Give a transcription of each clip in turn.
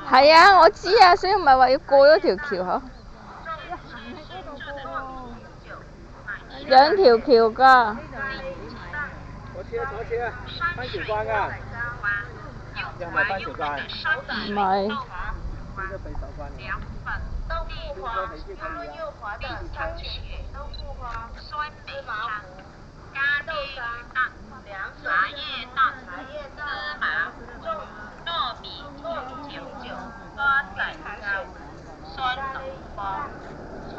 係啊，我知啊，所以咪話要過咗條橋嗬。兩條橋㗎。左車，番薯關㗎。又係咪番薯關？唔係。呢個被手關嘅。豆腐花，又幼滑的山雪，豆腐花，酸梅汤，咖喱蛋，茶叶蛋，芝麻，糯米酒，瓜仔糕，酸萝卜，炒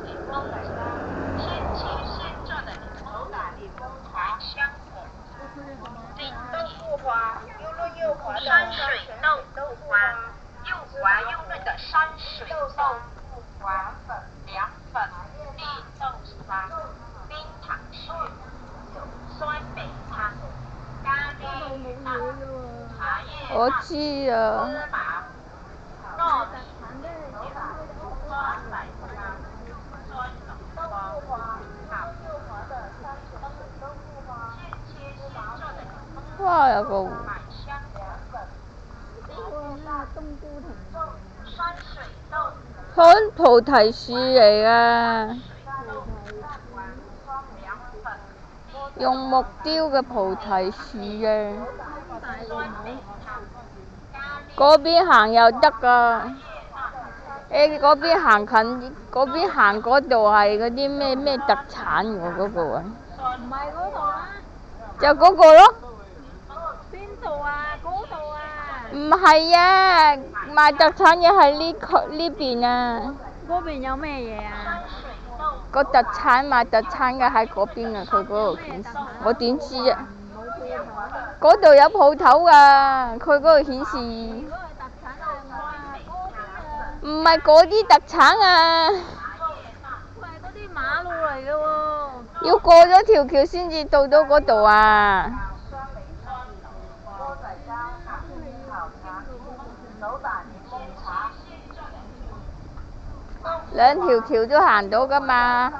柠檬茶，天气现做的柠檬茶，香果，豆腐花，又润又滑的山水豆腐花，又滑又嫩的山水豆腐花粉、凉粉、绿豆沙、冰糖雪、酸梅汤、咖喱蛋、茶叶我知啊。芝麻、糯米酒、瓜仔糕、酸萝卜、炒现切现做的柠檬哇，有個湖。香山水豆棵菩提樹嚟㗎，用木雕嘅菩提樹啊。嗰邊行又得㗎，嗰邊行近，嗰邊行嗰度係嗰啲咩特產喎嗰個啊。唔係嗰度啊。就嗰個咯。邊度啊？嗰度啊。唔係啊，賣特產嘅係呢邊啊。嗰邊有咩嘢啊？個特產賣特產嘅喺嗰邊啊，佢嗰度顯示，我點知啫？嗰度有鋪頭㗎，佢嗰度顯示。如果係特產啊，我話嗰邊啊。唔係嗰啲特產啊。佢係嗰啲馬路嚟嘅喎。要過咗條橋先至到嗰度啊。兩條橋都行到㗎嘛。